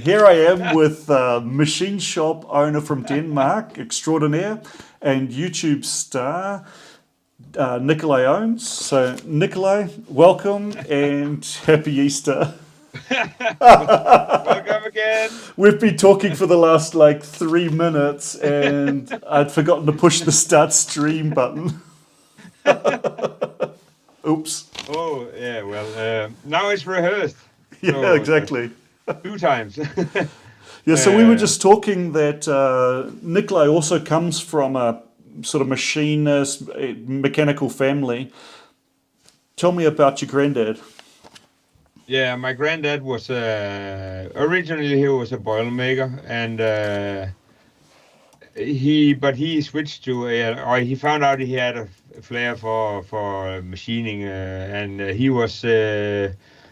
Here I am with machine shop owner from Denmark, extraordinaire, and YouTube star, Nikolaionz. So, Nikolai, welcome and happy Easter. Welcome again. We've been talking for the last 3 minutes and I'd forgotten to push the start stream button. Oops. Oh, yeah, well, now it's rehearsed. Yeah, So, exactly. 2 times. Yeah, so we were just talking that Nikolai also comes from a sort of machinist, mechanical family. Tell me about your granddad. Yeah, my granddad was, originally he was a boilermaker, and he switched to, or he found out he had a flair for machining, and he was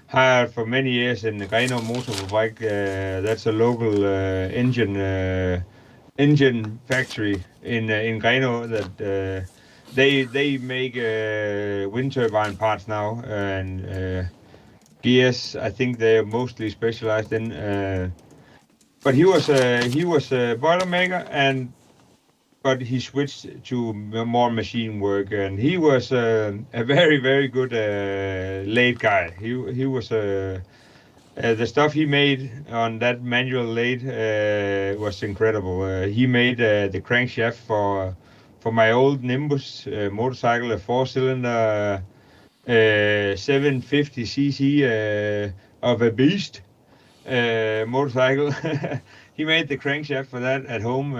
hired for many years in the Grenaa Motorfabrik. That's a local engine factory in Grenaa that they make wind turbine parts now, and gears. I think they're mostly specialized in. But he was a boilermaker, but he switched to more machine work, and he was a very, very good lathe guy. He was the stuff he made on that manual lathe was incredible. He made the crankshaft for my old Nimbus motorcycle, a 4-cylinder 750cc of a beast motorcycle. He made the crankshaft for that at home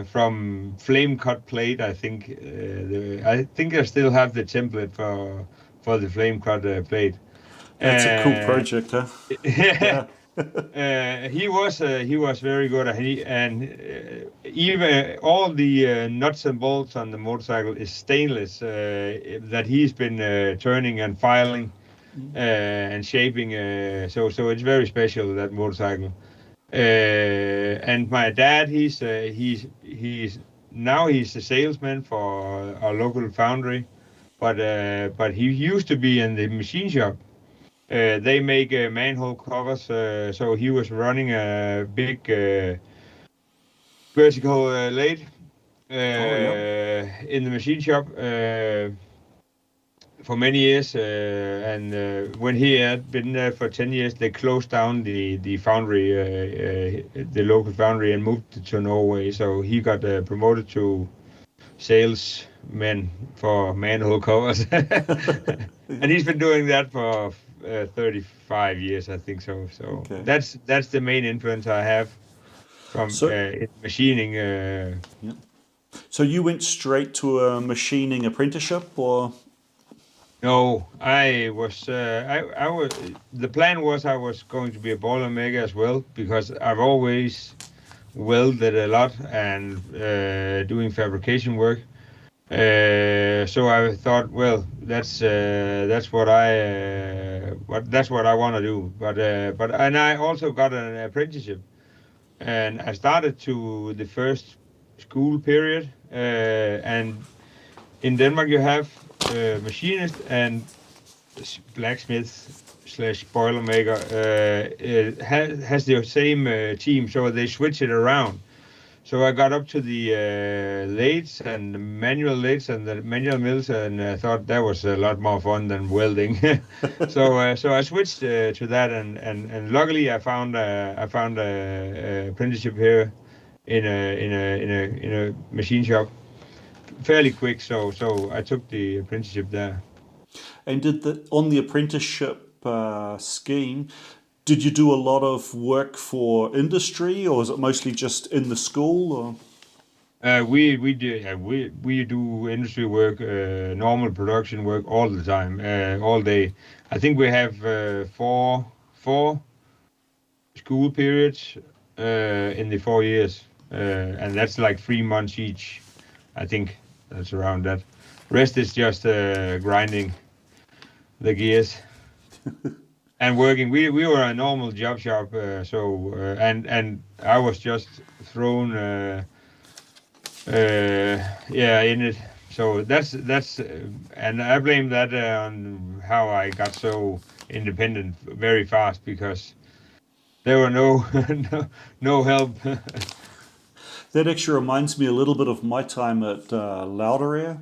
from flame cut plate. I think I still have the template for the flame cut plate. That's a cool project, huh? Yeah. He was very good, even all the nuts and bolts on the motorcycle is stainless that he's been turning and filing and shaping. So it's very special, that motorcycle. And my dad, he's now he's a salesman for our local foundry, but he used to be in the machine shop. They make manhole covers, so he was running a big vertical lathe in the machine shop for many years. And when he had been there for 10 years, they closed down the foundry, the local foundry, and moved to Norway. So he got promoted to salesman for manhole covers. And he's been doing that for 35 years, I think so. So Okay. that's the main influence I have from machining. Yeah. So you went straight to a machining apprenticeship, or? No, I was. The plan was I was going to be a boilermaker as well, because I've always welded a lot and doing fabrication work. So I thought, well, that's what I want to do. And I also got an apprenticeship, and I started to the first school period. And in Denmark you have machinist and blacksmith / boilermaker has the same team, so they switch it around. So I got up to the lathes and the manual lathes and the manual mills, and I thought that was a lot more fun than welding. So I switched to that, and luckily I found a apprenticeship here in a machine shop fairly quick. So I took the apprenticeship there. And on the apprenticeship scheme, did you do a lot of work for industry, or is it mostly just in the school? Or? We do industry work, normal production work all the time, all day. I think we have four school periods in the 4 years, and that's like 3 months each. I think that's around that. Rest is just grinding the gears. And working, we were a normal job shop, and I was just thrown, in it. So that's, and I blame that on how I got so independent very fast, because there were no no help. That actually reminds me a little bit of my time at Lathe.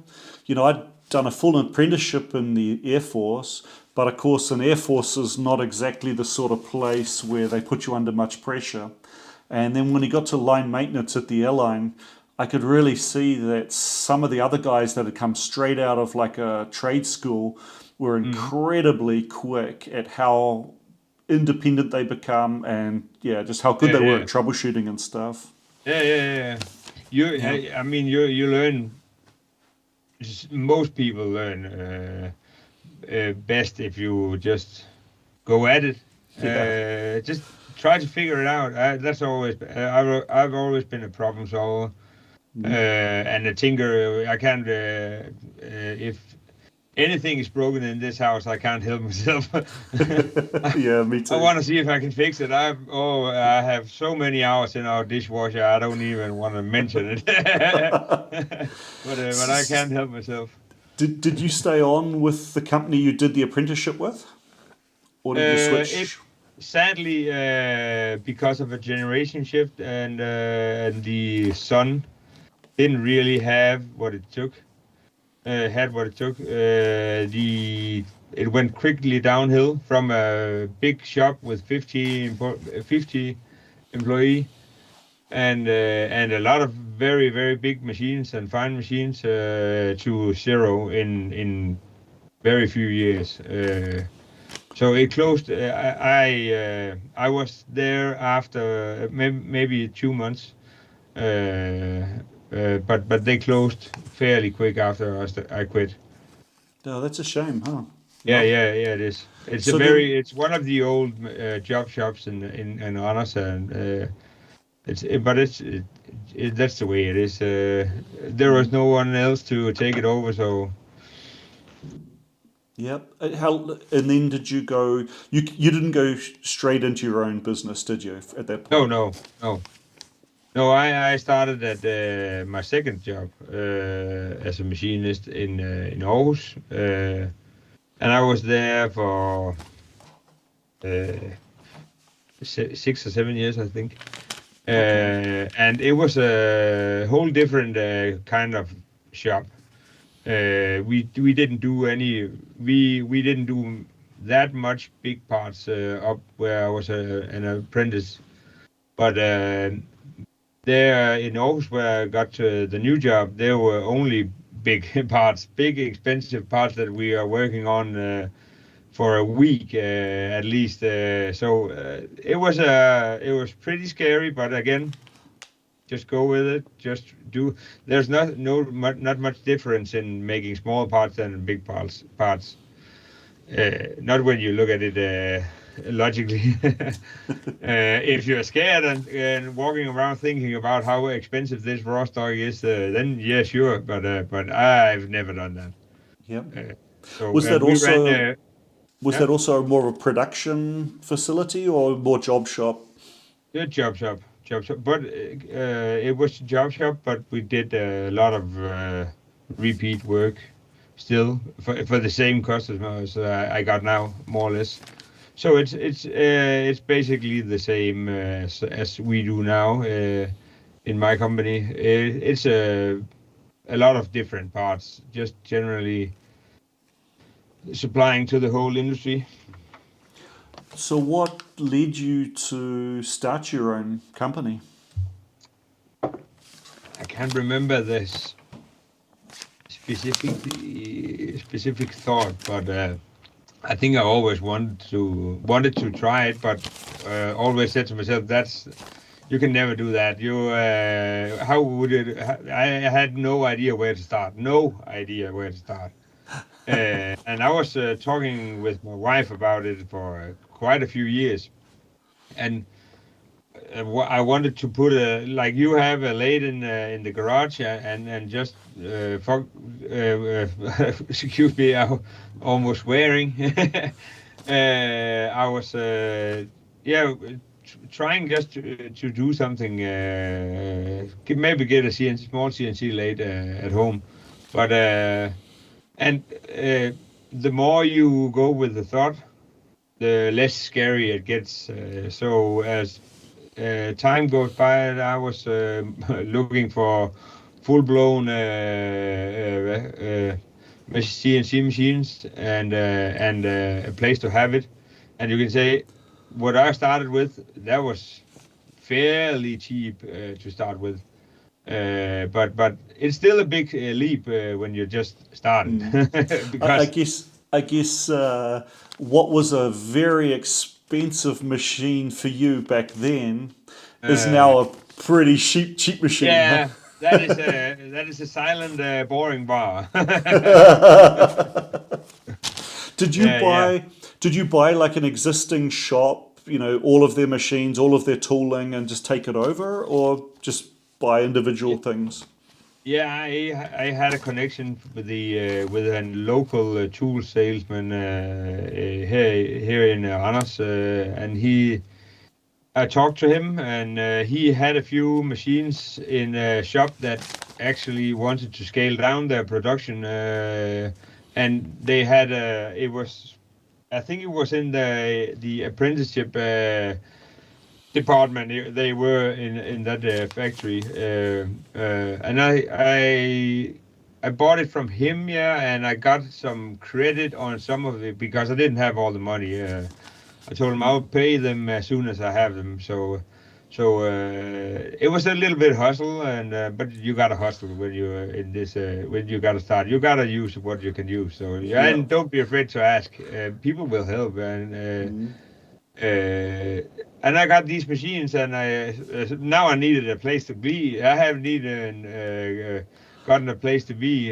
You know, I'd done a full apprenticeship in the Air Force, but of course, an Air Force is not exactly the sort of place where they put you under much pressure. And then when he got to line maintenance at the airline, I could really see that some of the other guys that had come straight out of like a trade school were Mm. incredibly quick at how independent they become and yeah, just how good Yeah, they were yeah, at troubleshooting and stuff. yeah, yeah, yeah. You, Yeah. I mean, you learn. Most people learn best if you just go at it. Yeah. Just try to figure it out. That's always. I've always been a problem solver and a tinker. I can't. If anything is broken in this house, I can't help myself. Yeah, me I too. want to see if I can fix it. I have so many hours in our dishwasher. I don't even want to mention it. But I can't help myself. Did you stay on with the company you did the apprenticeship with? Or did you It switch? sadly because of a generation shift and the son didn't really have what it took. Had what it took. It went quickly downhill from a big shop with 50 employee and a lot of very very big machines and fine machines to zero in very few years. So it closed. I was there after maybe 2 months, but they closed fairly quick after I quit. No, that's a shame, huh? Yeah, Yep. yeah, yeah. It is. So then, It's one of the old job shops in Honors, and that's the way it is. There was no one else to take it over, so yep. How and then did you go? You didn't go straight into your own business, did you? At that no, point? no, no. No, I started at my second job as a machinist in Aarhus, and I was there for 6 or 7 years, I think. Okay. And it was a whole different kind of shop. We didn't do we didn't do that much big parts up where I was an apprentice, but there in Aarhus where I got to the new job, there were only big parts, big expensive parts that we are working on for a week at least. It was pretty scary, but again, just go with it. Just do. There's not much difference in making small parts and big parts. Not when you look at it logically. If you're scared and walking around thinking about how expensive this raw stock is, then yeah, sure. But I've never done that. Yep. Was So that we ran. also was Yeah, that also more of a production facility or more job shop? yeah, job shop. But it was a job shop, but we did a lot of repeat work still for the same customers I got now, more or less. So it's basically the same as we do now in my company. It's a lot of different parts, just generally supplying to the whole industry. So what led you to start your own company? I can't remember this specific thought, but I think I always wanted to try it, but always said to myself, "That's you can never do that. How would it? I had no idea where to start. No idea where to start." And I was talking with my wife about it for quite a few years, and I wanted to put a like you have a lathe in the garage and just excuse me, I almost swearing. I was yeah trying just to do something maybe get a small CNC lathe at home, but and the more you go with the thought, the less scary it gets. So as time goes by, I was looking for full-blown CNC machines and a place to have it. And you can say what I started with, that was fairly cheap to start with. But it's still a big leap when you're just starting. I Because guess what was a very expensive machine for you back then is uh, now a pretty cheap machine. Huh? yeah, that is a silent boring bar. Did you Yeah, yeah. buy did you buy like an existing shop, all of their machines, all of their tooling and just take it over, or just buy individual things? Yeah, I had a connection with the with a local tool salesman here in Randers, and I talked to him, and he had a few machines in a shop that actually wanted to scale down their production, and they had it was, I think it was in the apprenticeship department. They were in that factory, and I bought it from him, yeah, and I got some credit on some of it because I didn't have all the money. I told him I'll pay them as soon as I have them. So it was a little bit hustle, and but you gotta hustle when you in this when you gotta start. You gotta use what you can use. So yeah, Yeah. and don't be afraid to ask. People will help, and I got these machines, and I now I needed a place to be. I have needed gotten a place to be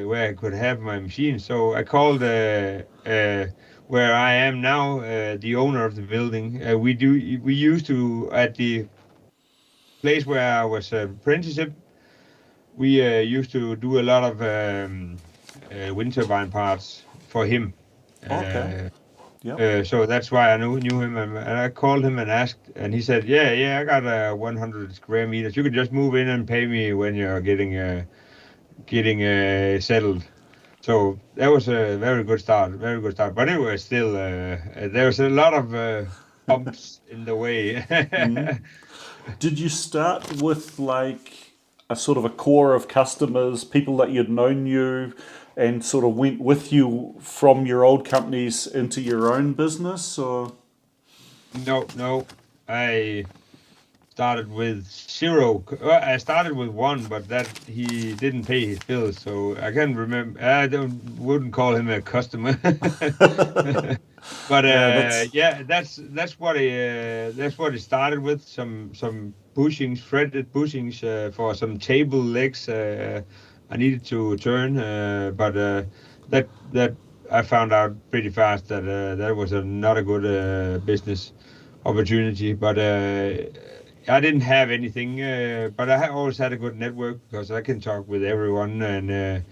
where I could have my machines. So I called where I am now the owner of the building. We used to at the place where I was apprenticeship. We used to do a lot of wind turbine parts for him. Okay. Uh, Yeah. so that's why I knew him, and I called him and asked, and he said, "Yeah, I got 100 square meters. You can just move in and pay me when you're getting settled." So that was a very good start, very good start. But it was still there was a lot of bumps in the way. Did you start with like a sort of a core of customers, people that you'd known you, and sort of went with you from your old companies into your own business, or? No, I started with zero. Well, I started with one, but that he didn't pay his bills, so I can't remember. I don't wouldn't call him a customer. But Yeah, that's yeah, that's what it started with. Some bushings, threaded bushings for some table legs. I needed to turn, but that I found out pretty fast that that was not a good business opportunity. But I didn't have anything, but I always had a good network because I can talk with everyone, and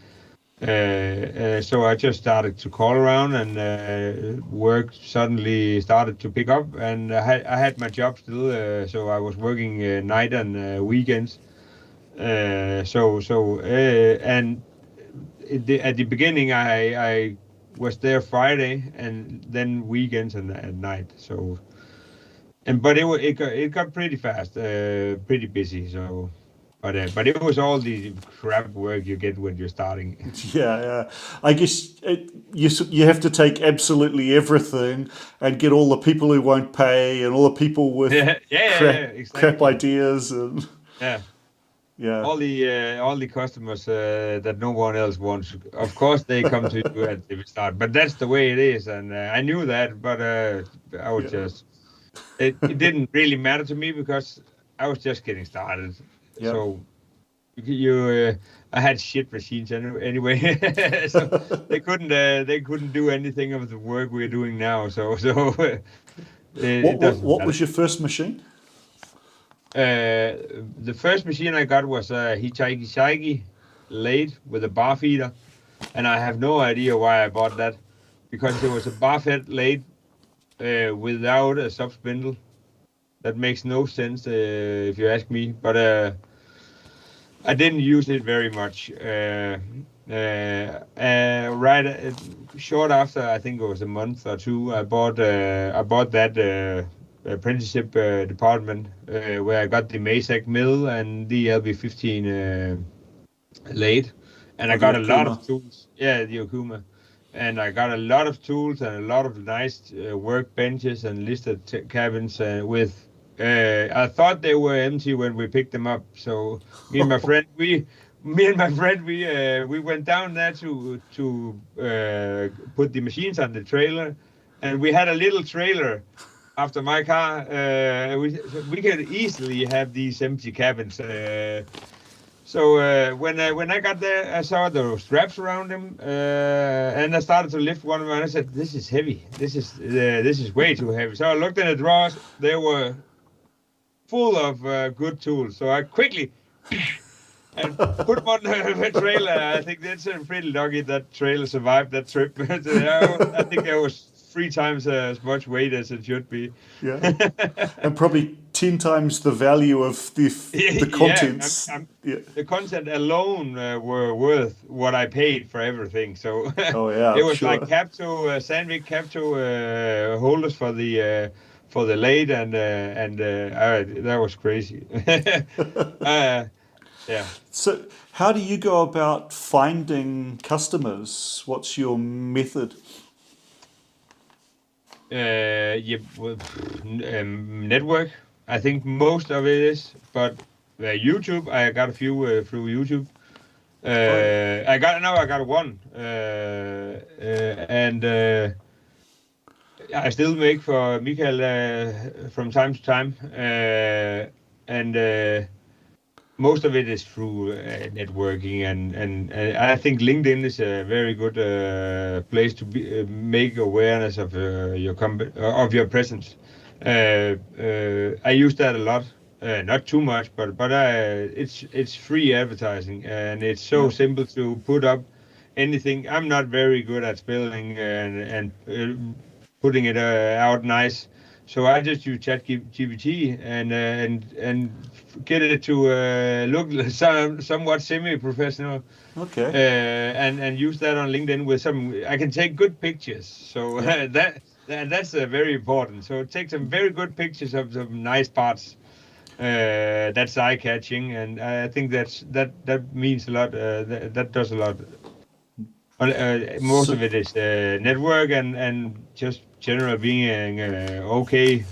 so I just started to call around, and work suddenly started to pick up, and I had my job still, so I was working night and weekends. And at the beginning, I was there Friday and then weekends and at night. So but it got pretty fast, pretty busy. So. But it was all the crap work you get when you're starting. yeah. I guess you have to take absolutely everything and get all the people who won't pay and all the people with Yeah, crap exactly. ideas and Yeah, yeah. all the customers that no one else wants. Of course, they come to you at the start, but that's the way it is, and I knew that. But I was Yeah. just it didn't really matter to me because I was just getting started. Yeah. So I had shit machines anyway, so they couldn't do anything of the work we're doing now. So it doesn't What matter. was your first machine? The first machine I got was a Hitchhike lathe with a bar feeder, and I have no idea why I bought that because it was a bar fed lathe without a sub spindle. That makes no sense if you ask me. But I didn't use it very much. Right short after, I think it was a month or two, I bought that apprenticeship department where I got the Masek mill and the LB15 lathe, and I the got a lot of Okuma. tools. Yeah, the Okuma. And I got a lot of tools and a lot of nice workbenches and listed cabins with. I thought they were empty when we picked them up. So me and my friend, we went down there to put the machines on the trailer, and we had a little trailer after my car. We could easily have these empty cabins. So when I got there, I saw the straps around him, and I started to lift one of them. And I said, "This is heavy. This is way too heavy." So I looked in the drawers; they were full of good tools. So I quickly and put them on the trailer. I think that's pretty lucky that trailer survived that trip. I think there was 3 times as much weight as it should be. Yeah, and probably 10 times the value of the contents. Yeah. The content alone were worth what I paid for everything. So oh yeah, it was sure. like Sandvik Capto holders for the lathe, and that was crazy. Yeah. So how do you go about finding customers? What's your method? Network. I think most of it is, but YouTube. I got a few through YouTube. I got one, and I still make for Michael from time to time, and most of it is through networking, and I think LinkedIn is a very good place to make awareness of your presence. I use that a lot, not too much, but it's free advertising, and it's so simple to put up anything. I'm not very good at spelling and putting it out nice. So I just use ChatGPT and get it to look somewhat semi-professional. Okay. And use that on LinkedIn with some. I can take good pictures, so that's very important. So take some very good pictures of some nice parts. That's eye-catching, and I think that means a lot. That does a lot. Most of it is network and just general being an okay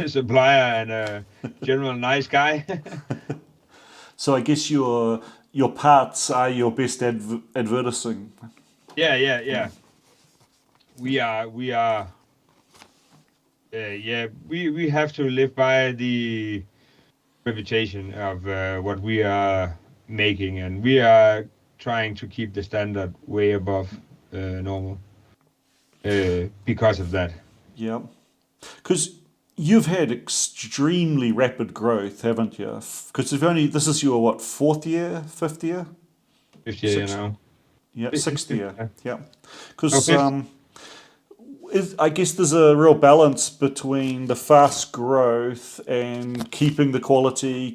supplier and a general nice guy. So I guess your parts are your best advertising. Yeah. We have to live by the reputation of what we are making, and we are trying to keep the standard way above normal because of that. Yeah, because you've had extremely rapid growth, haven't you? Because this is your fifth year? 5th year now. Yeah, 6th year. Yeah, because I guess there's a real balance between the fast growth and keeping the quality,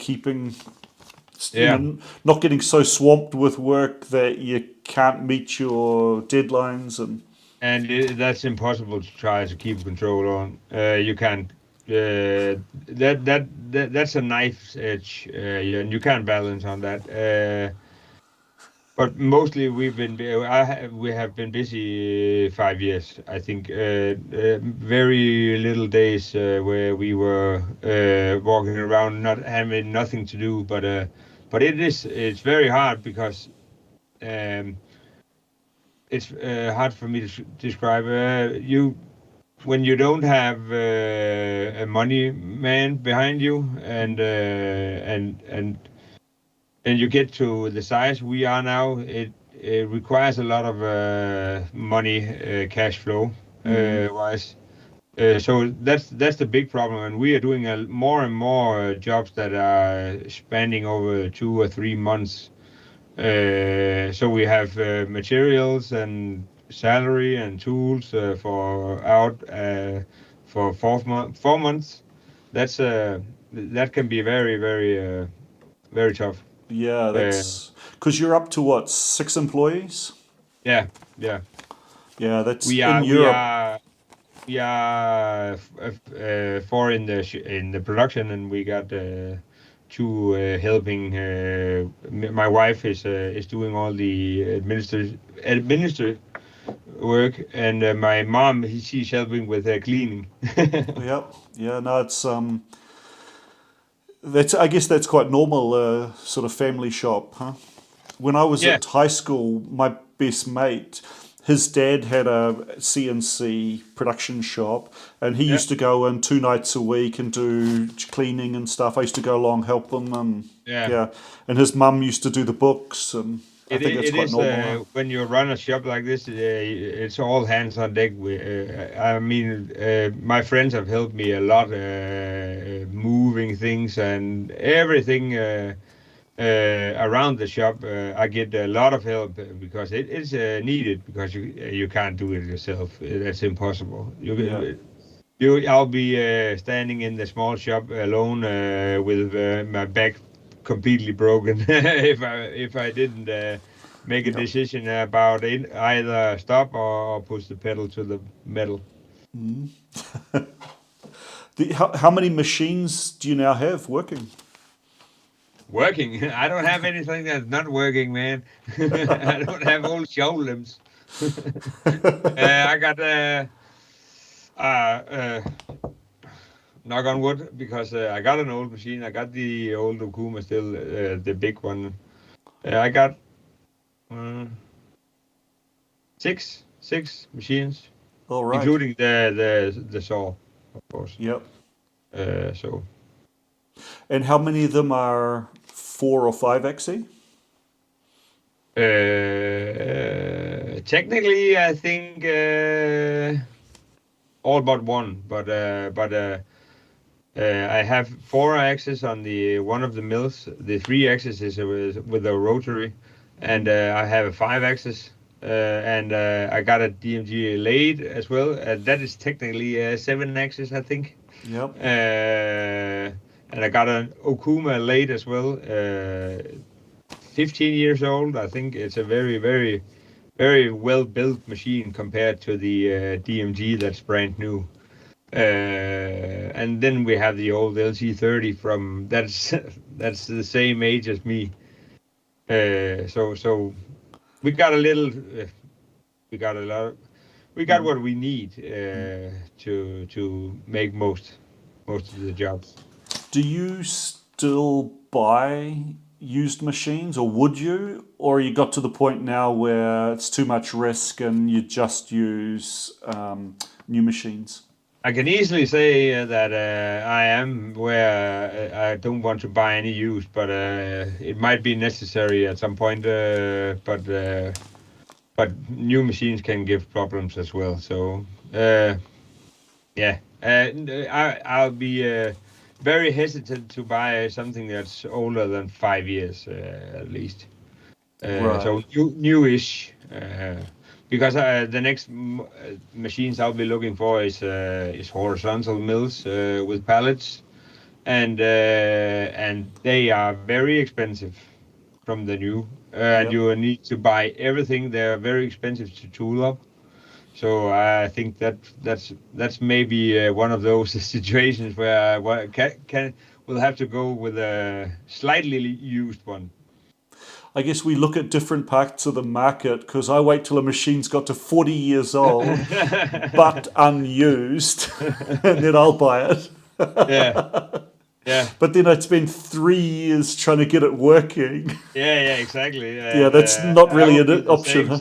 not getting so swamped with work that you can't meet your deadlines, and that's impossible to try to keep control on. You can't. That's a knife's edge, and you can't balance on that. But mostly we have been busy 5 years. I think very little days where we were walking around not having nothing to do. But it's very hard because it's hard for me to describe. When you don't have a money man behind you and you get to the size we are now, it requires a lot of money, cash flow wise. So that's the big problem, and we are doing more and more jobs that are spanning over 2 or 3 months. So we have materials and salary and tools for 4 months. That can be very, very, very tough. Yeah, that's because you're up to what, 6 employees? Yeah. Yeah, that's We in are we Europe. are we are 4 in the production, and we got 2 helping. My wife is doing all the administrative work, and my mom she's helping with cleaning. Yep. Yeah, no, it's that's, I guess that's quite normal, sort of family shop, huh? When I was Yeah, at high school, my best mate, his dad had a CNC production shop, and he yeah, used to go in 2 nights a week and do cleaning and stuff. I used to go along help him, and yeah. yeah, and his mum used to do the books, and I think it's It quite is normal. Huh? when you run a shop like this, it's all hands on deck. I mean, my friends have helped me a lot, moving things and everything around the shop. I get a lot of help because it is needed because you can't do it yourself. That's impossible. Yeah. I'll be standing in the small shop alone with my back completely broken if I didn't make a Yep. decision about either stop or push the pedal to the metal. How many machines do you now have working? Working? I don't have anything that's not working, man. I don't have old shoulder limbs. I got uh, knock on wood, because I got an old machine. I got the old Okuma still, the big one. I got uh, six machines, All right. including the saw, of course. Yep. So And how many of them are 4 or 5 XE? technically, I think all but one, I have 4 axes on the one of the mills. The 3 axes is with a rotary, and I have a 5 axis, and I got a DMG lathe as well. That is technically 7 axis, I think. Yep. And I got an Okuma lathe as well. 15 years old. I think it's a very well built machine compared to the DMG that's brand new. And then we have the old LC30 from that's the same age as me. So we got a little, we got a lot, we got what we need to make most of the jobs. Do you still buy used machines, or would you? Or you got to the point now where it's too much risk and you just use new machines? I can easily say that I am where I don't want to buy any used, but it might be necessary at some point. But new machines can give problems as well. So yeah, I'll be very hesitant to buy something that's older than 5 years at least. Right. So newish. Because the next machines I'll be looking for is horizontal mills with pallets, and they are very expensive from the new, and Yep. you need to buy everything. They're very expensive to tool up. So I think that's maybe one of those situations where we'll have to go with a slightly used one. I guess we look at different parts of the market, because I wait till a machine's got to 40 years old but unused and then I'll buy it. Yeah. But then I'd spend 3 years trying to get it working. Yeah, exactly. Yeah, that's not really an option. Huh?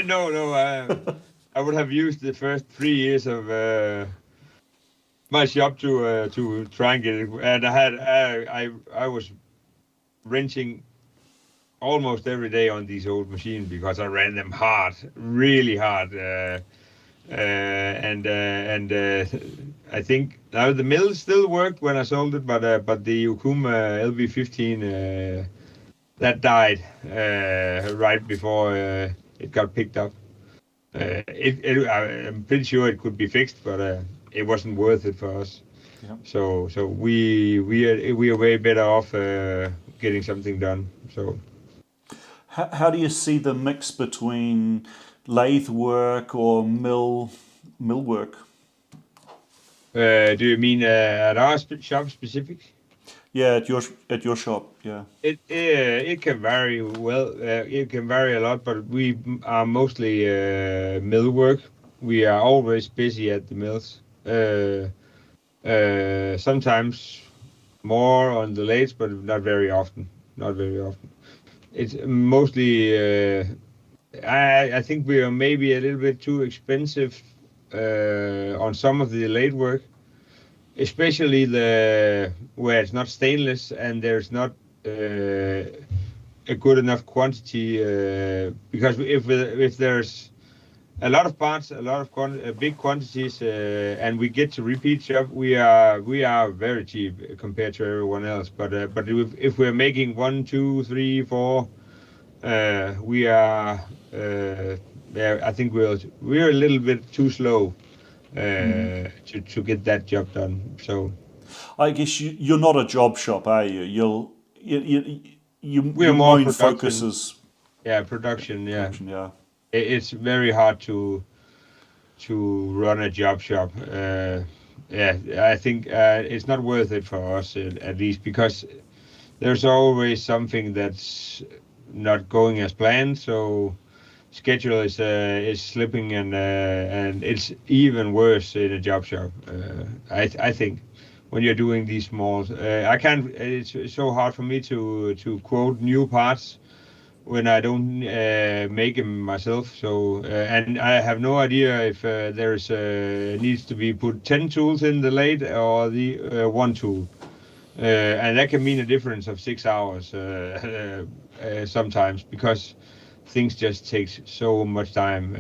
No. I would have used the first 3 years of my shop to try and get it, and I was wrenching almost every day on these old machines because I ran them hard, really hard. I think now the mill still worked when I sold it, but the Okuma LB15 that died right before it got picked up. I'm pretty sure it could be fixed, but it wasn't worth it for us. Yeah. So we are way better off getting something done. So. How do you see the mix between lathe work or mill work? Do you mean at our shop specific? Yeah, at your shop. Yeah. It can vary well. It can vary a lot, but we are mostly mill work. We are always busy at the mills. Sometimes more on the lathes, but not very often. Not very often. It's mostly. I think we are maybe a little bit too expensive on some of the lathe work, especially where it's not stainless and there's not a good enough quantity. Because if there's a lot of parts, a lot of big quantities, and we get to repeat shop, we are very cheap compared to everyone else. But if we're making 1, 2, 3, 4. We are, I think we're a little bit too slow to get that job done. So, I guess you're not a job shop, are you? we are your more main production. focus is Production. production. Yeah. It's very hard to run a job shop. I think it's not worth it for us at least, because there's always something that's not going as planned. So schedule is slipping, and it's even worse in a job shop. I think when you're doing these small, I can't. It's so hard for me to quote new parts when I don't make them myself. So and I have no idea if there's needs to be put 10 tools in the lathe or the one tool. And that can mean a difference of 6 hours sometimes, because things just take so much time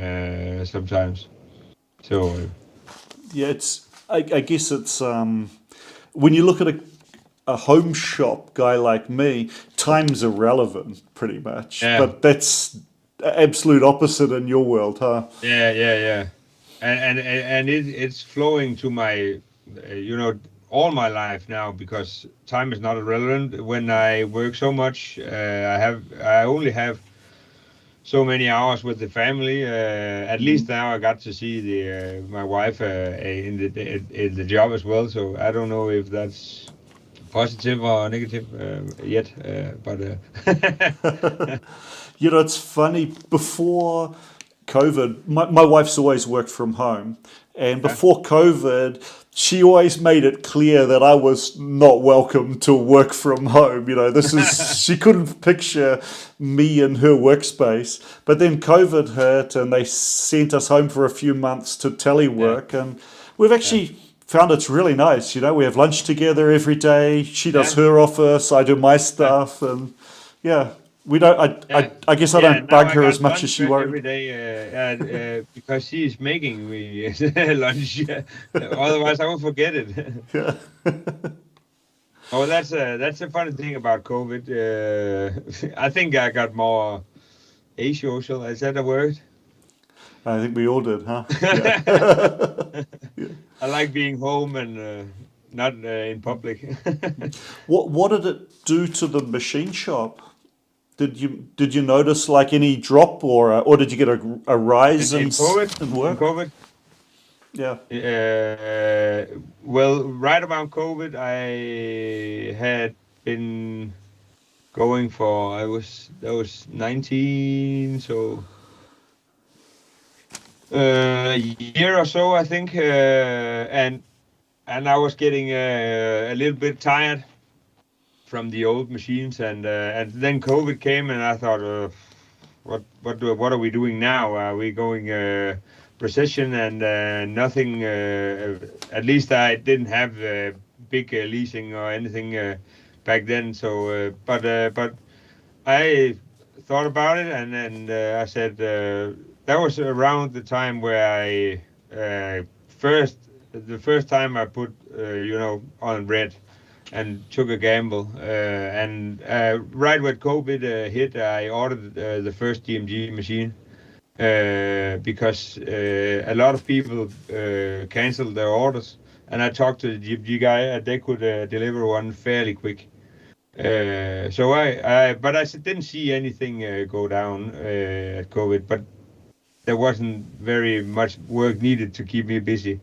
sometimes. So Yeah, I guess it's when you look at a home shop guy like me, time's irrelevant pretty much. yeah, But that's absolute opposite in your world, huh? yeah, and it's flowing to my, all my life now, because time is not irrelevant. When I work so much, I only have so many hours with the family. At least now I got to see my wife in the job as well. So I don't know if that's positive or negative yet, but It's funny. Before COVID, my wife's always worked from home. And before COVID, she always made it clear that I was not welcome to work from home. She couldn't picture me in her workspace. But then COVID hit and they sent us home for a few months to telework. And we've actually found it's really nice. We have lunch together every day. She does her office, I do my stuff. And we don't. I guess I don't bug her as much as she worries every day because she's making me lunch. Otherwise, I will forget it. Yeah. Oh, that's a funny thing about COVID. I think I got more asocial. Is that a word? I think we all did, huh? Yeah. I like being home and not in public. What did it do to the machine shop? Did you notice like any drop, or did you get a rise in COVID? in work? In COVID? Yeah. Well, right around COVID, I had been going for that was 19, so a year or so, I think, and I was getting a little bit tired from the old machines, and then COVID came, and I thought, what are we doing now? Are we going recession and nothing? At least I didn't have big leasing or anything back then. So, but I thought about it, and I said that was around the time where I the first time I put on red and took a gamble. And right when COVID hit, I ordered the first DMG machine because a lot of people canceled their orders. And I talked to the DMG guy, and they could deliver one fairly quick. So but I didn't see anything go down at COVID, but there wasn't very much work needed to keep me busy.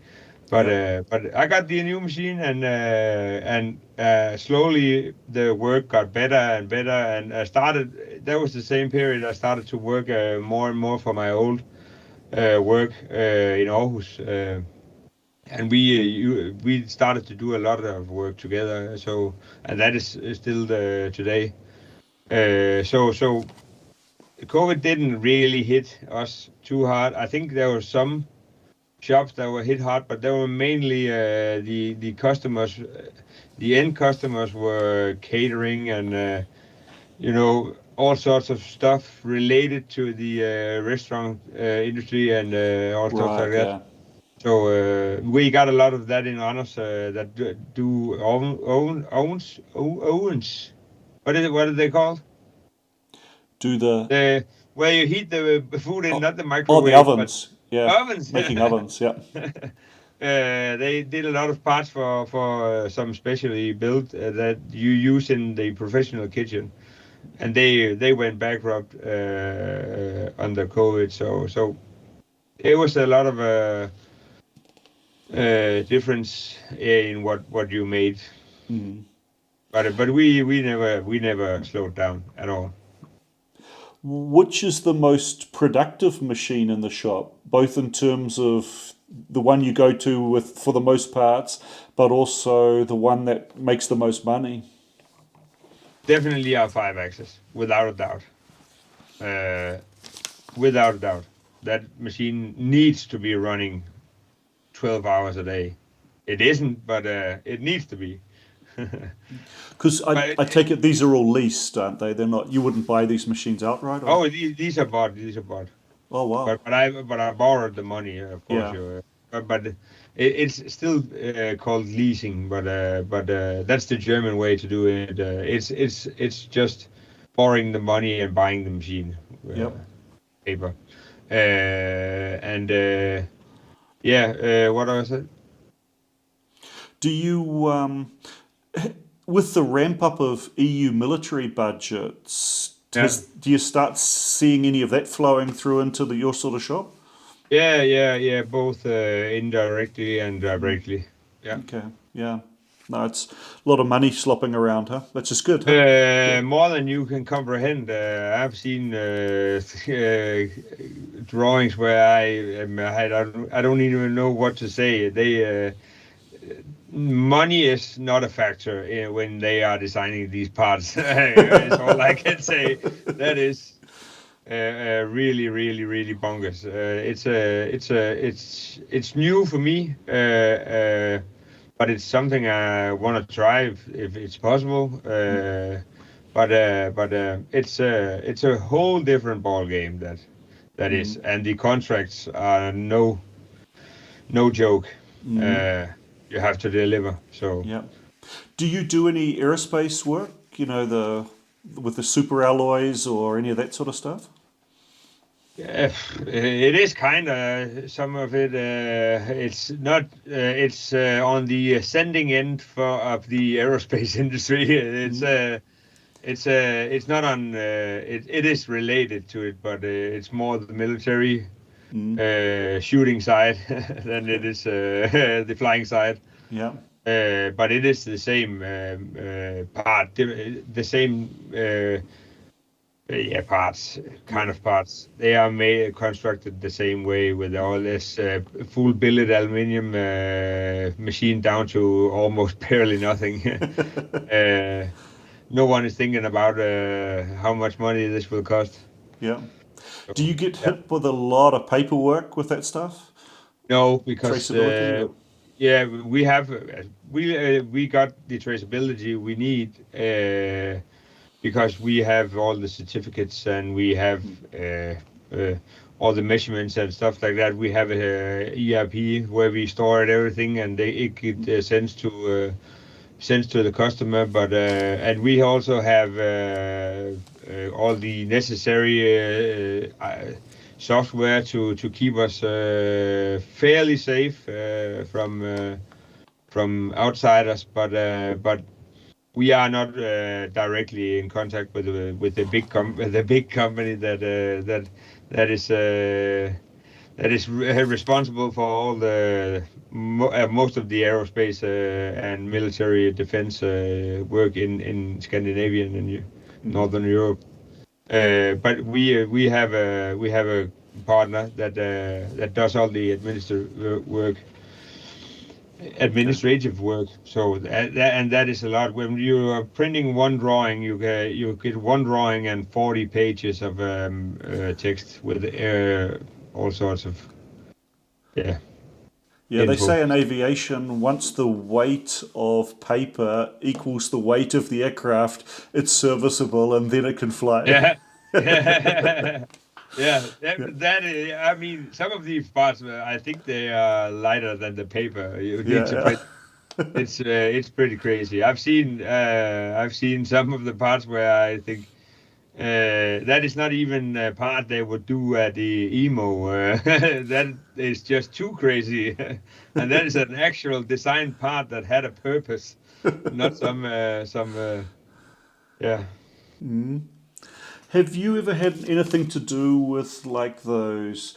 But I got the new machine, and slowly the work got better and better, and I started. That was the same period I started to work more and more for my old work in Aarhus, and we started to do a lot of work together. So, and that is still today. So COVID didn't really hit us too hard. I think there were some shops that were hit hard, but they were mainly the customers, the end customers were catering and all sorts of stuff related to the restaurant industry and all stuff like Right. that. Yeah. So we got a lot of that in Anders that do ovens. What are they called? Do the Where you heat the food in, not the the microwave, but ovens? Yeah. ovens. Making ovens. Yeah. They did a lot of parts for some specially built that you use in the professional kitchen, and they went bankrupt under COVID. So it was a lot of difference in what you made. Mm. But we never slowed down at all. Which is the most productive machine in the shop, both in terms of the one you go to with for the most parts, but also the one that makes the most money? Definitely our 5-axis, without a doubt. Without a doubt, that machine needs to be running 12 hours a day. It isn't, but it needs to be. Because I take it these are all leased, aren't they? They're not. You wouldn't buy these machines outright. Or? Oh, these are bought. These are bought. Oh wow. But I borrowed the money, of course. Yeah. But it's still called leasing. But that's the German way to do it. It's just borrowing the money and buying the machine. Yep. Paper. What was it? Do you with the ramp up of EU military budgets? Do you start seeing any of that flowing through into your sort of shop? Yeah. Both indirectly and directly. Yeah. Okay. Yeah. No, it's a lot of money slopping around, huh? That's just good. Huh? More than you can comprehend. I've seen drawings where I don't even know what to say. Money is not a factor when they are designing these parts. That's all I can say. That is really, really, really bonkers. It's new for me, but it's something I want to try if it's possible. But it's a whole different ball game that is, and the contracts are no joke. You have to deliver. So yeah. Do you do any aerospace work? With the super alloys or any of that sort of stuff? It is kind of some of it. It's not. It's on the ascending end of the aerospace industry. It's not on. It is related to it, but it's more the military shooting side than it is the flying side. Yeah. But it is the same part, the same parts, kind of parts. They are constructed the same way with all this full billet aluminium machine down to almost barely nothing. No one is thinking about how much money this will cost. Yeah. Do you get hit with a lot of paperwork with that stuff? No, because traceability. We got the traceability we need because we have all the certificates and we have all the measurements and stuff like that. We have a ERP where we store everything and it sends to the customer. But and we also have all the necessary software to keep us fairly safe from outsiders. But we are not directly in contact with the big company that is responsible for all the most of the aerospace and military defense work in Scandinavia and Northern Europe. But we have a partner that does all the administrative work. So that is a lot. When you are printing one drawing, you get one drawing and 40 pages of text with all sorts of Yeah, info. they say in aviation, once the weight of paper equals the weight of the aircraft, it's serviceable and then it can fly. Yeah. That is, I mean, some of these parts, I think they are lighter than the paper you need to print. It's pretty crazy. I've seen some of the parts where I think that is not even a part they would do at the emo. That is just too crazy, and that is an actual design part that had a purpose, not some yeah. Have you ever had anything to do with like those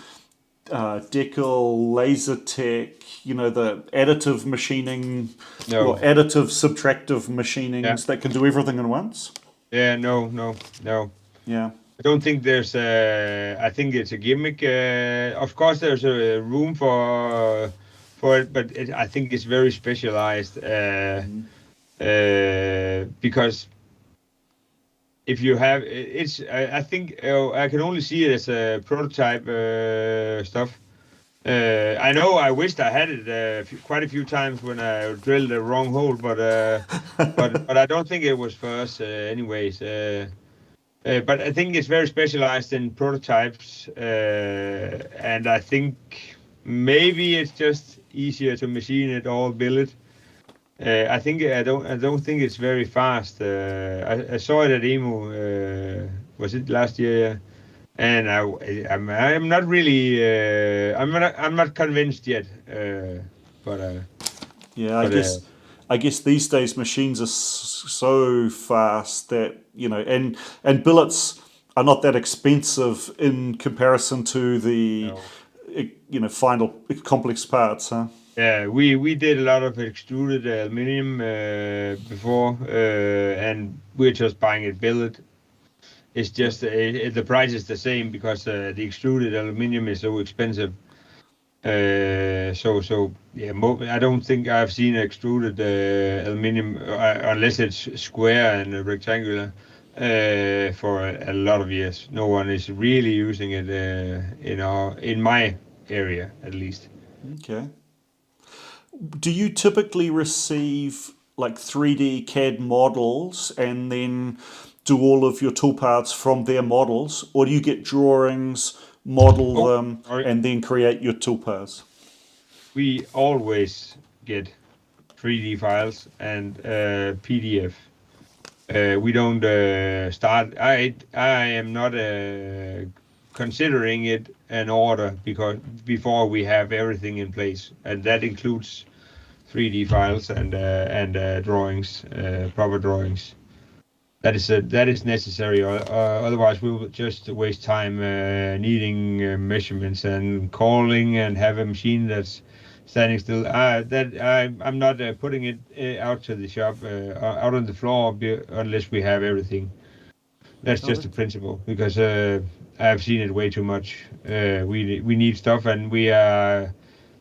decal, laser tech, the additive machining No. or additive subtractive machinings that can do everything at once? Yeah, no. Yeah. I don't think there's I think it's a gimmick. Of course, there's a room for it, but I think it's very specialized because if you have I think I can only see it as a prototype stuff. I know I wished I had it quite a few times when I drilled the wrong hole, but I don't think it was for us anyways. But I think it's very specialized in prototypes, and I think maybe it's just easier to machine it or build it. I don't think it's very fast. I saw it at EMO. Was it last year? Yeah. And I'm not really I'm not convinced yet. I guess these days machines are so fast that and billets are not that expensive in comparison to the final complex parts, huh? Yeah, we did a lot of extruded aluminum before, and we're just buying it billet. It's just the price is the same because the extruded aluminum is so expensive. I don't think I've seen extruded aluminum unless it's square and rectangular for a lot of years. No one is really using it in my area at least. Okay. Do you typically receive like 3D CAD models and then do all of your tool parts from their models, or do you get drawings, model them, and then create your tool parts? We always get 3D files and PDF. We don't start. I am not considering it an order because before we have everything in place, and that includes 3D files and drawings, proper drawings. That is necessary. Otherwise, we will just waste time needing measurements and calling and have a machine that's standing still. I'm not putting it out to the shop, out on the floor unless we have everything. That's just the principle because I've seen it way too much. We need stuff, and we are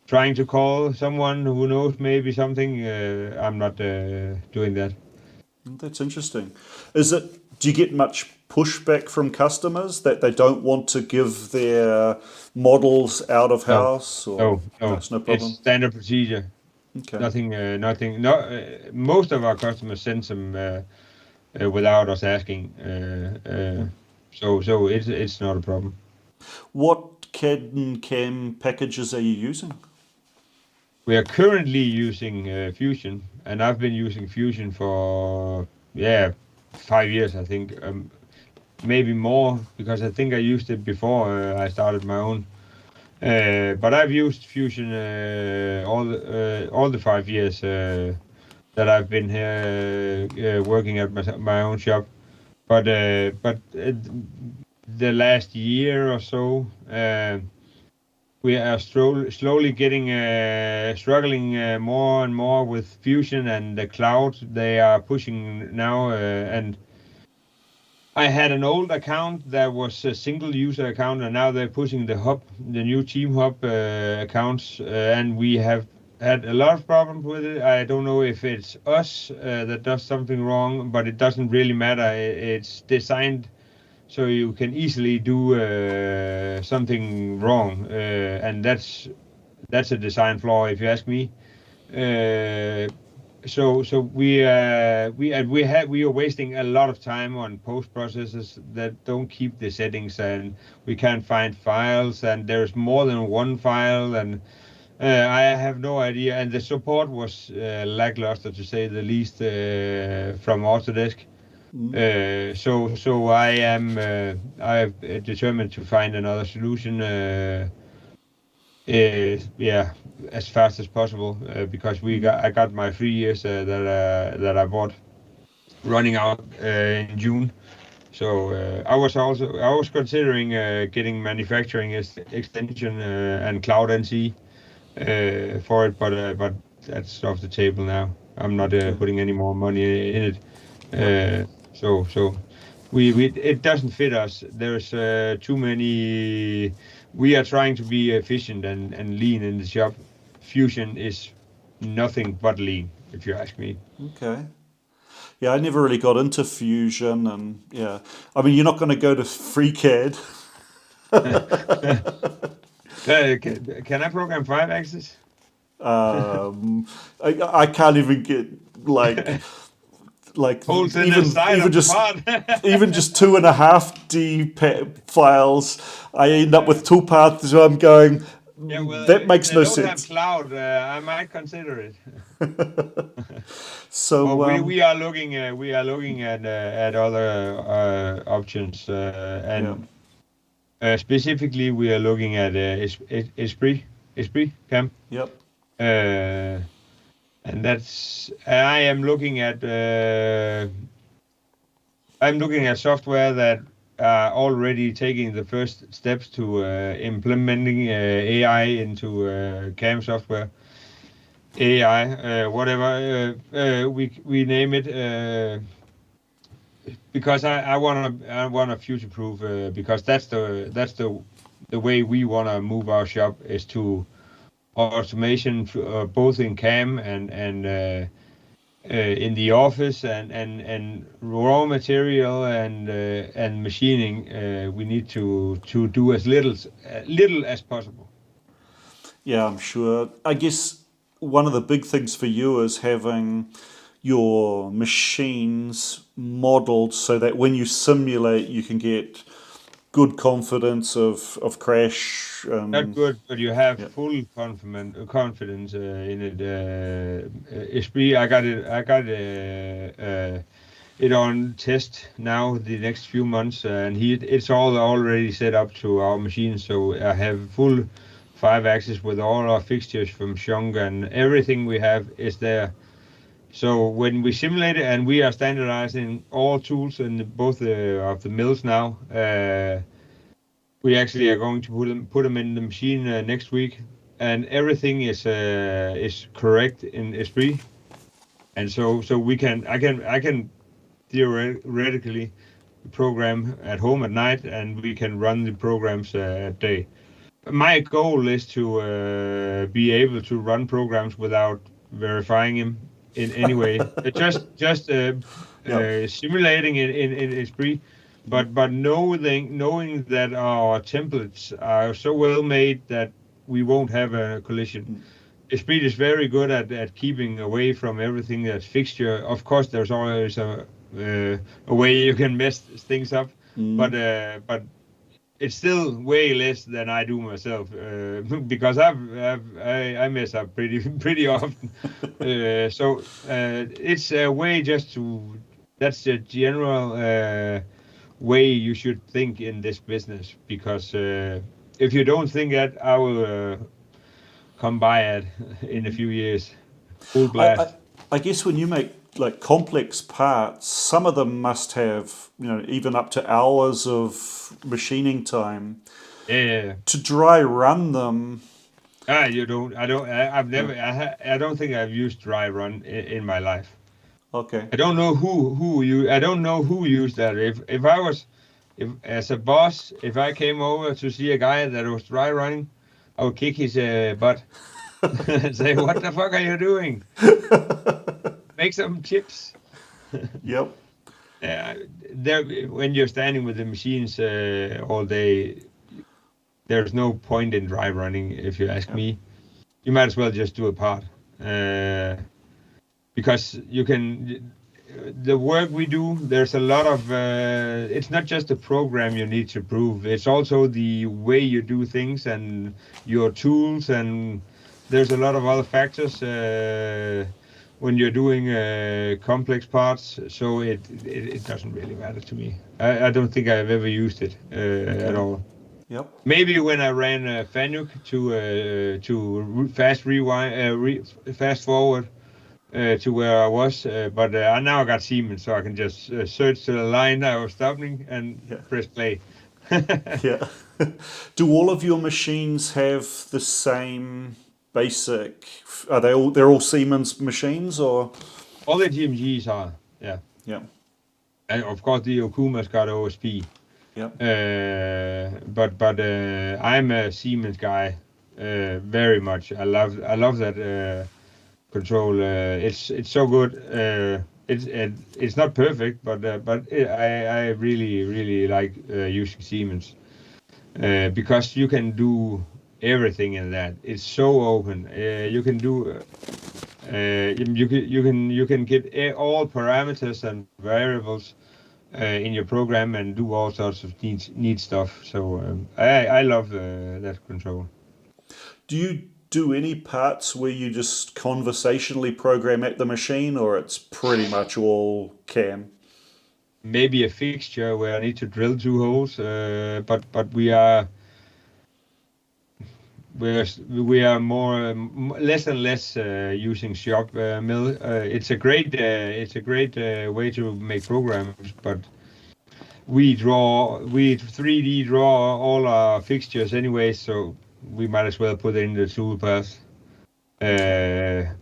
trying to call someone who knows maybe something. I'm not doing that. That's interesting. Do you get much pushback from customers that they don't want to give their models out of house? No. That's no problem. It's standard procedure. Okay. Nothing. No, most of our customers send them without us asking. So it's not a problem. What CAD and CAM packages are you using? We are currently using Fusion, and I've been using Fusion for 5 years, I think, maybe more, because I think I used it before I started my own. But I've used Fusion all the 5 years that I've been here working at my own shop. But the last year or so, we are slowly getting struggling more and more with Fusion and the cloud. They are pushing now, and I had an old account that was a single user account, and now they're pushing the new Team Hub accounts, and we have had a lot of problems with it. I don't know if it's us that does something wrong, but it doesn't really matter. It's designed so you can easily do something wrong, and that's a design flaw, if you ask me. So we are wasting a lot of time on post processes that don't keep the settings, and we can't find files, and there's more than one file, and I have no idea. And the support was lackluster, to say the least, from Autodesk. So I've determined to find another solution. As fast as possible, because I got my 3 years that I bought running out in June. So I was considering getting manufacturing extension and Cloud NC for it, but that's off the table now. I'm not putting any more money in it. So it doesn't fit us. There's too many. We are trying to be efficient and lean in the shop. Fusion is nothing but lean, if you ask me. Okay. Yeah, I never really got into Fusion, and yeah, I mean, you're not going to go to FreeCAD. Can I program 5-axis? I can't even get like Holes in the side of the part. even just 2.5D files. I end up with two paths, so I'm going. Yeah, well, that makes no don't sense. Have cloud. I might consider it. So we are looking at other options, and specifically we are looking at Esprit Cam. Yep. And that's I am looking at software that are already taking the first steps to implementing AI into CAM software. AI, whatever we name it, because I wanna future proof, because that's the way we wanna move our shop, is to automation, both in CAM and in the office, and raw material and machining. We need to do as little as possible. Yeah, I'm sure. I guess one of the big things for you is having your machines modeled so that when you simulate, you can get good confidence of crash. Not good, but you have full confidence in it. Esprit, I got it on test now the next few months, and it's all already set up to our machine. So I have full 5-axis with all our fixtures from Shung, and everything we have is there. So when we simulate it, and we are standardizing all tools in both of the mills now, we actually are going to put them in the machine next week, and everything is correct in Esprit, and so I can theoretically program at home at night, and we can run the programs at day. My goal is to be able to run programs without verifying them in any way. just simulating it in Esprit, but knowing that our templates are so well made that we won't have a collision. Esprit is very good at keeping away from everything that's fixture. Of course, there's always a way you can mess things up, but it's still way less than I do myself, because I mess up pretty often. So it's a way just to. That's the general way you should think in this business, because if you don't think that, I will come by it in a few years, full blast. I guess when you make like complex parts, some of them must have, even up to hours of machining time. Yeah. To dry run them. You don't. I don't. I've never. I don't think I've used Dryrun in my life. Okay. I don't know who you. I don't know who used that. If I was, if as a boss, if I came over to see a guy that was dry running, I would kick his butt and say, "What the fuck are you doing? Make some chips." Yep. Yeah, there. When you're standing with the machines all day, there's no point in dry running. If you ask me, you might as well just do a part. Because you can, the work we do, there's a lot of, it's not just the program you need to prove, it's also the way you do things and your tools, and there's a lot of other factors when you're doing complex parts, so it doesn't really matter to me. I don't think I've ever used it at all. Yep. Maybe when I ran Fanuc to fast forward to where I was, but I now got Siemens, so I can just search to the line I was stopping and press play. Yeah. Do all of your machines have the same basic? Are they all? They're all Siemens machines, or? All the GMGs are, yeah. Yeah. And of course, the Okuma's got OSP. Yeah. But I'm a Siemens guy, very much. I love that. Control, it's so good. It's not perfect, but I really like using Siemens because you can do everything in that. It's so open. You can do you can get all parameters and variables in your program and do all sorts of neat stuff. So I love that control. Do you do any parts where you just conversationally program at the machine, or it's pretty much all CAM? Maybe a fixture where I need to drill 2 holes, but we are more less and less using shop mill. It's a great way to make programs, but we 3D draw all our fixtures anyway, so we might as well put it in the tool path.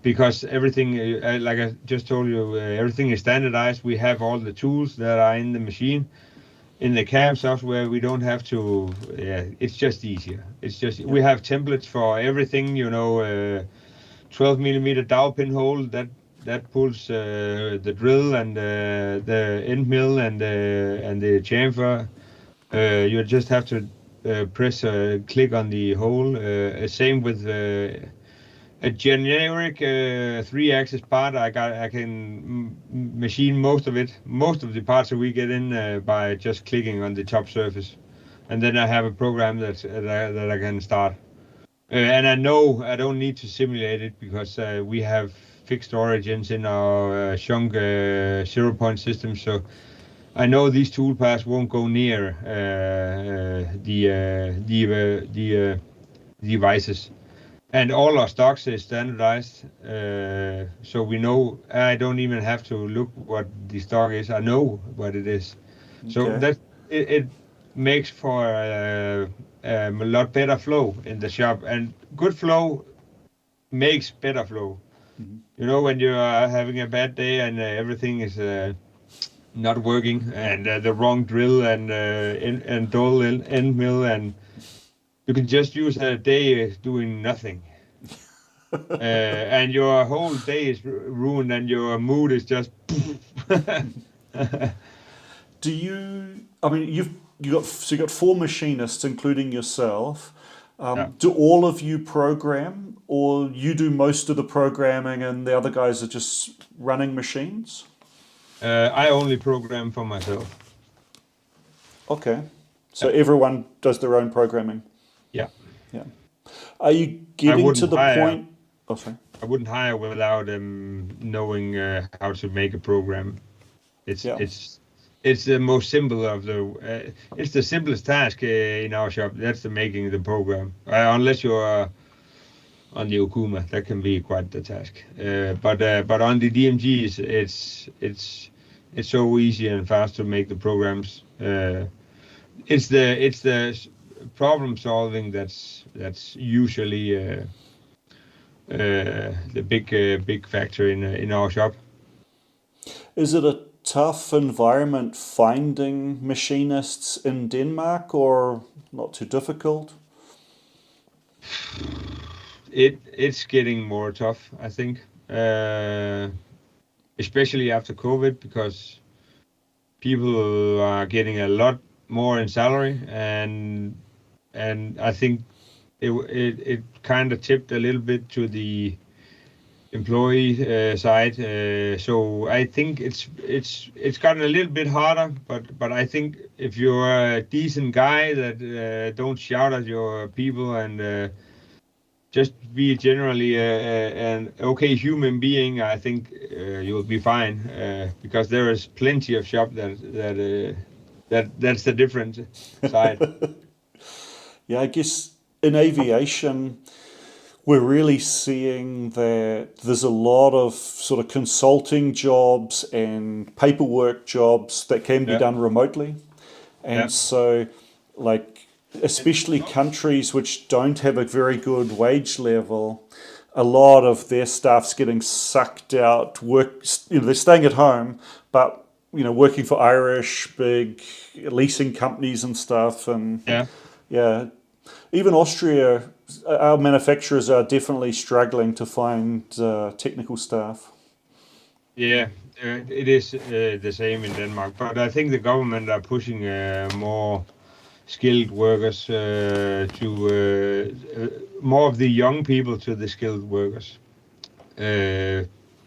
Because everything, like I just told you, everything is standardized. We have all the tools that are in the machine. In the CAM software, we don't have to. It's just easier. We have templates for everything. 12 millimeter dowel pinhole that pulls the drill and the end mill and the chamfer. You just have to press click on the hole. Same with a generic 3-axis part. I can machine most of the parts that we get in by just clicking on the top surface, and then I have a program that I can start. And I know I don't need to simulate it because we have fixed origins in our Shunk 0-point system, so I know these tool paths won't go near the devices. And all our stocks is standardized, so we know. I don't even have to look what the stock is. I know what it is. Okay. So that it makes for a lot better flow in the shop, and good flow makes better flow. Mm-hmm. When you are having a bad day and everything is not working, and the wrong drill and dull end mill, and you can just use a day doing nothing. And your whole day is ruined and your mood is just Do you, I mean, you got 4 machinists including yourself. Do all of you program, or you do most of the programming and the other guys are just running machines? I only program for myself. Okay. So everyone does their own programming? Yeah. Yeah. Are you getting to the point? Oh, sorry. I wouldn't hire without knowing how to make a program. It's the most simple of the. It's the simplest task in our shop. That's the making the program. Unless you're on the Okuma. That can be quite the task. But on the DMGs, it's so easy and fast to make the programs. It's the problem solving that's usually the big factor in our shop. Is it a tough environment finding machinists in Denmark, or not too difficult? It's getting more tough, I think, especially after COVID, because people are getting a lot more in salary, and I think it kind of tipped a little bit to the employee side. So I think it's gotten a little bit harder, but I think if you're a decent guy that don't shout at your people and just be generally an okay human being, I think you'll be fine, because there is plenty of shop that's the different side. Yeah, I guess in aviation, we're really seeing that there's a lot of sort of consulting jobs and paperwork jobs that can be done remotely. And so, like, especially countries which don't have a very good wage level, a lot of their staff's getting sucked out, they're staying at home, but, working for Irish big leasing companies and stuff. And even Austria, our manufacturers are definitely struggling to find technical staff. Yeah, it is the same in Denmark, but I think the government are pushing more skilled workers to more of the young people to the skilled workers,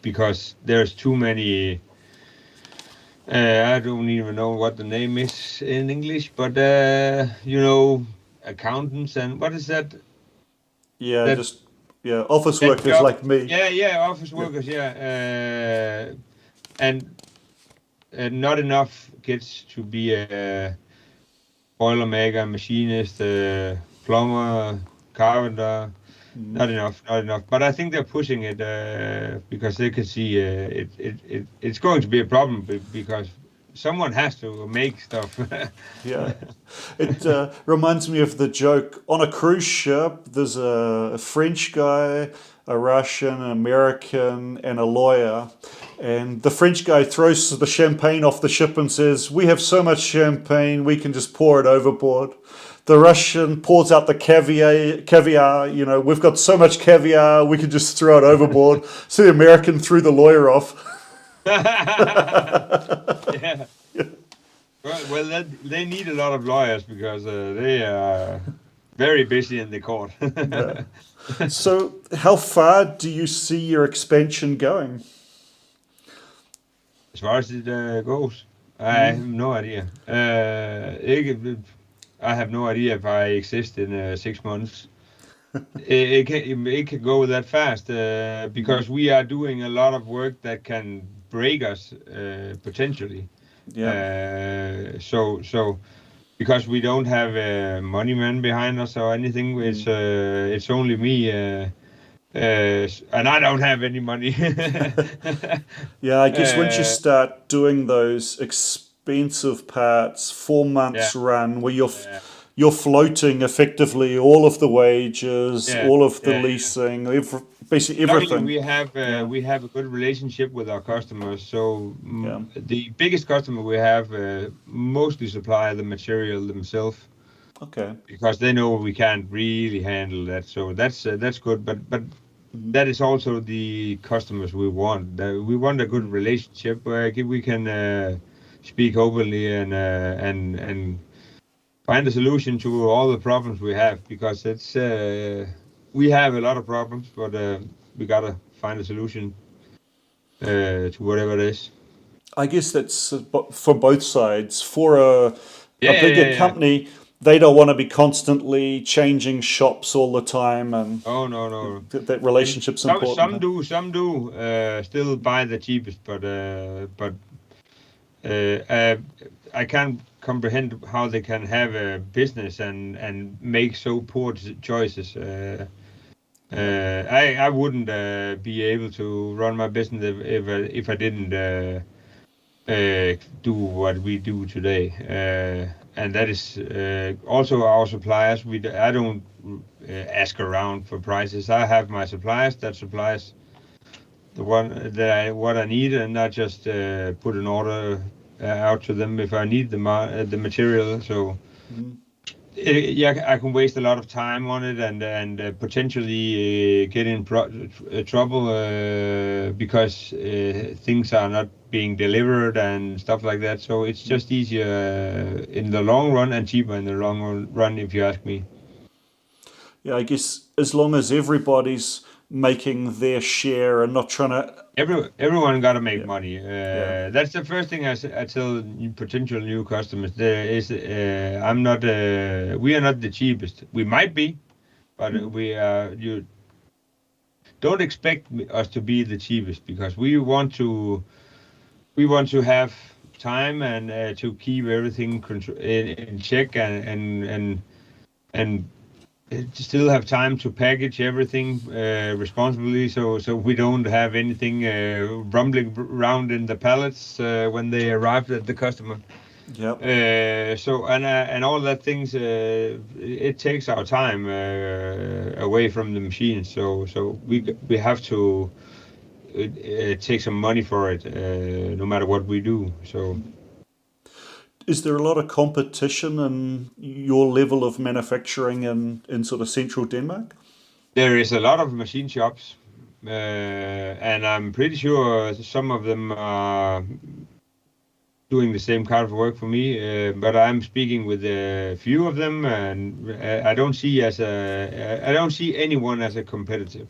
because there's too many. I don't even know what the name is in English, but accountants and what is that? Yeah, office workers job, like me. Yeah, office workers. And not enough kids to be a boiler maker, machinist, plumber, carpenter. Not enough. But I think they're pushing it because they can see it's going to be a problem because someone has to make stuff. Yeah. It reminds me of the joke. On a cruise ship, there's a French guy, a Russian, an American, and a lawyer. And the French guy throws the champagne off the ship and says, "We have so much champagne, we can just pour it overboard." The Russian pours out the caviar, "We've got so much caviar, we can just throw it overboard." So the American threw the lawyer off. Yeah. Well, they need a lot of lawyers because they are very busy in the court. Yeah. So how far do you see your expansion going? As far as it goes, I have no idea. I have no idea if I exist in 6 months. It can go that fast because we are doing a lot of work that can break us potentially. Yeah. So because we don't have a money man behind us or anything, it's only me. And I don't have any money. Yeah, I guess once you start doing those expensive parts, 4 months run where you're floating effectively all of the wages, all of the leasing, basically everything. We have a good relationship with our customers. So the biggest customer we have mostly supply the material themselves. Okay. Because they know we can't really handle that, so that's good. But that is also the customers we want. We want a good relationship where we can speak openly and find a solution to all the problems we have. Because it's we have a lot of problems, but we gotta find a solution to whatever it is. I guess that's for both sides. For a bigger company. They don't want to be constantly changing shops all the time, and no. That relationship's important. Some do still buy the cheapest, but I can't comprehend how they can have a business and make so poor choices. I wouldn't be able to run my business if I didn't do what we do today. And that is also our suppliers. I don't ask around for prices. I have my suppliers that supplies what I need, and not just put an order out to them if I need the material. So yeah, I can waste a lot of time on it and potentially get in trouble because things are not being delivered and stuff like that. So it's just easier in the long run and cheaper in the long run, if you ask me. Yeah, I guess as long as everybody's making their share and not trying to. Everyone got to make money. Yeah. That's the first thing I tell potential new customers. There is, I'm not. We are not the cheapest. We might be, but we are. You don't expect us to be the cheapest, because we want to have time and to keep everything in check and still have time to package everything responsibly, so we don't have anything rumbling around in the pallets when they arrive at the customer. Yep. So and all that things, it takes our time away from the machine. So we have to take some money for it, no matter what we do. So. Is there a lot of competition in your level of manufacturing in sort of central Denmark? There is a lot of machine shops, and I'm pretty sure some of them are doing the same kind of work for me. But I'm speaking with a few of them, and I don't see anyone as a competitive.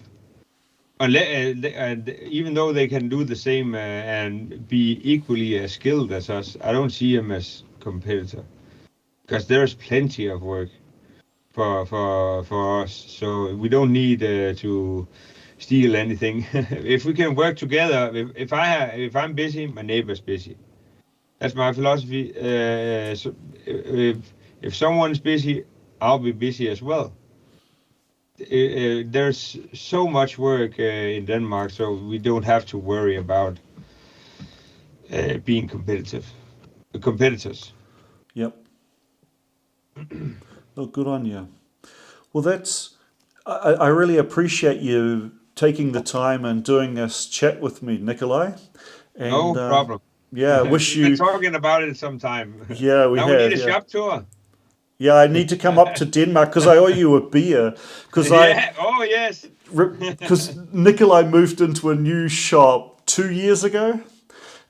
Even though they can do the same and be equally as skilled as us, I don't see them as competitor, because there's plenty of work for us. So we don't need to steal anything. If we can work together, if I'm busy, my neighbor's busy. That's my philosophy. So if someone's busy, I'll be busy as well. There's so much work in Denmark, so we don't have to worry about being competitors. Yep. Oh, good on you. Well, I really appreciate you taking the time and doing this chat with me, Nikolai. And, no problem. Yeah, wish you. We've been talking about it sometime. Yeah, we now have. We need a shop tour. Yeah, I need to come up to Denmark because I owe you a beer. Oh, yes. Because Nikolai moved into a new shop 2 years ago.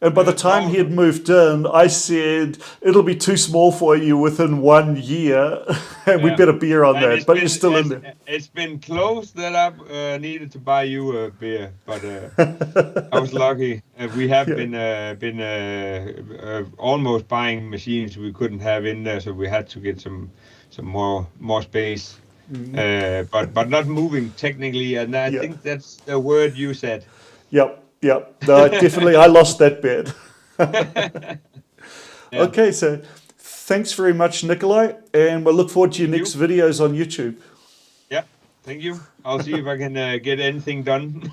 And by the time he had moved in, I said, it'll be too small for you within 1 year. And we bet a beer on that. But you're still in there. It's been close that I've needed to buy you a beer. But I was lucky. We have been almost buying machines we couldn't have in there. So we had to get some more space. But not moving technically. And I think that's the word you said. Yep. No, definitely. I lost that bet. Okay, so thanks very much, Nikolai, and we'll look forward to your next videos on YouTube. Yeah, thank you. I'll see if I can get anything done.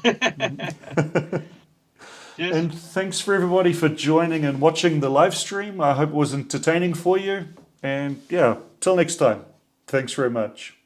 Cheers. And thanks for everybody for joining and watching the live stream. I hope it was entertaining for you. And yeah, till next time. Thanks very much.